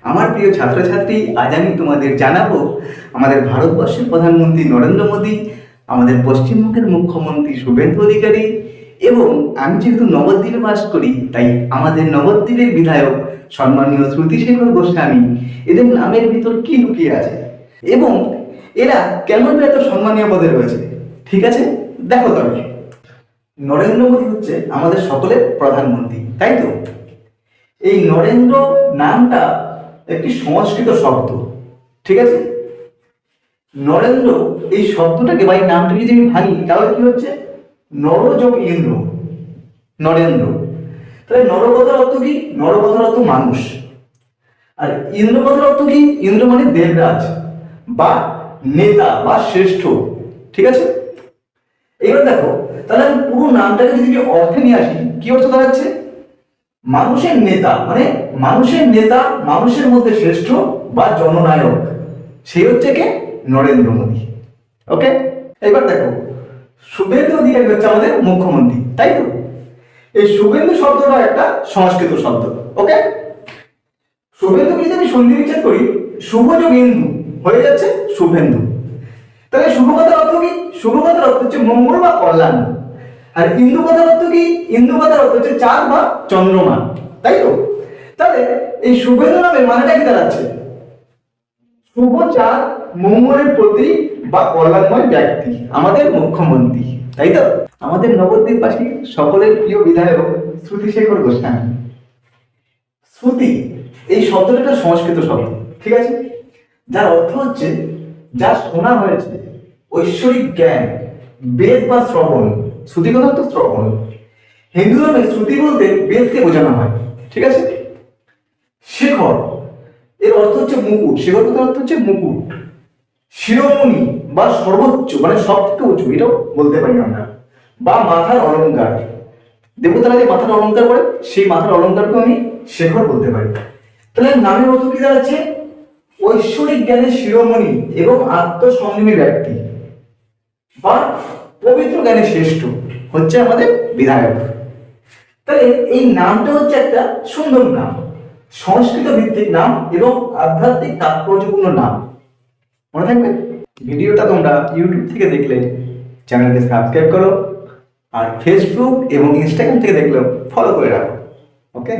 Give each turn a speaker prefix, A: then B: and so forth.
A: আমার প্রিয় ছাত্রছাত্রী, আজ আমি তোমাদের জানাবো আমাদের ভারতবর্ষের প্রধানমন্ত্রী নরেন্দ্র মোদী, আমাদের পশ্চিমবঙ্গের মুখ্যমন্ত্রী শুভেন্দু অধিকারী এবং আমি যেহেতু নবদ্বীপে বাস করি তাই আমাদের নবদ্বীপের বিধায়ক সম্মানীয় শ্রুতিশেখর গোস্বামী, এদের নামের ভিতর কি লুকিয়ে আছে এবং এরা কেমন এত সম্মানীয় পদে রয়েছে। ঠিক আছে, দেখো তবে নরেন্দ্র মোদী হচ্ছে আমাদের সকলের প্রধানমন্ত্রী, তাই তো? এই নরেন্দ্র নামটা একটি সংস্কৃত শব্দ, ঠিক আছে? নরেন্দ্র এই শব্দটাকে বা এই নামটাকে যদি আমি ভাঙি তাহলে কি হচ্ছে? নর যোগ ইন্দ্র, নরেন্দ্র। তাহলে নর কথার অর্থ কি? নর কথার অর্থ মানুষ। আর ইন্দ্র কথার অর্থ কি? ইন্দ্র মানে দেবরাজ বা নেতা বা শ্রেষ্ঠ, ঠিক আছে? এবার দেখো, তাহলে আমি পুরো নামটাকে যদি অর্থে নিয়ে আসি, কি অর্থ দাঁড়াচ্ছে? মানুষের নেতা, মানে মানুষের নেতা, মানুষের মধ্যে শ্রেষ্ঠ বা জননায়ক, সেই হচ্ছে কে? নরেন্দ্র মোদী। ওকে, এবার দেখো, শুভেন্দু অধিকারী হচ্ছে আমাদের মুখ্যমন্ত্রী, তাই তো? এই শুভেন্দু শব্দটা একটা সংস্কৃত শব্দ। ওকে, শুভেন্দুকে যদি আমি সন্ধি বিচ্ছেদ করি, শুভ যোগ ইন্দু হয়ে যাচ্ছে শুভেন্দু। তাহলে শুভ কথার অর্থ কি? শুভ কথার অর্থ হচ্ছে মঙ্গল বা কল্যাণ। আর ইন্দু কথার অর্থ কি? ইন্দু কথার অর্থ হচ্ছে চাঁদ বা চন্দ্রমা, তাই তো? তাহলে এই শুভেন্দু নামের মানেটা কি দাঁড়াচ্ছে? শুভ চাঁদ, মঙ্গলের প্রতীক বা কল্যাণময় ব্যক্তি, আমাদের মুখ্যমন্ত্রী, তাই তো? আমাদের নবদ্বীপবাসী সকলের প্রিয় বিধায়ক শ্রুতিশেখর গোস্বামী। শ্রুতি এই শব্দটা একটা সংস্কৃত শব্দ, ঠিক আছে? যার অর্থ হচ্ছে যা শোনা হয়েছে, ঐশ্বরিক জ্ঞান, বেদ বা শ্রবণ। শ্রুতি কথা তো শ্রবণ। হিন্দু ধর্মে শ্রুতি বলতে বেদকে বোঝানো হয়, ঠিক আছে? শেখর এর অর্থ হচ্ছে মুকুট, শেখর কথার অর্থ হচ্ছে মুকুট। শিরোমণি বা সর্বোচ্চ, মানে সব থেকে উঁচু, এটাও বলতে পারি আমরা। বা মাথার অলংকার, দেবতারা যে মাথার অলংকার করে, সেই মাথার অলংকারকে আমি শেখর বলতে পারি। তাহলে নামের অর্থ কি দাঁড়াচ্ছে? ঐশ্বরিক জ্ঞানের শিরোমণি এবং আত্মসংযমী ব্যক্তি বা পবিত্র জ্ঞানে শ্রেষ্ঠ হচ্ছে আমাদের বিধায়ক। তাহলে এই নামটা হচ্ছে একটা সুন্দর নাম, সংস্কৃত ভিত্তিক নাম এবং আধ্যাত্মিক তাৎপর্যপূর্ণ নাম। মনে থাকবে। ভিডিওটা তোমরা ইউটিউব থেকে দেখলে চ্যানেলকে সাবস্ক্রাইব করো, আর ফেসবুক এবং ইনস্টাগ্রাম থেকে দেখলেও ফলো করে রাখো। ওকে।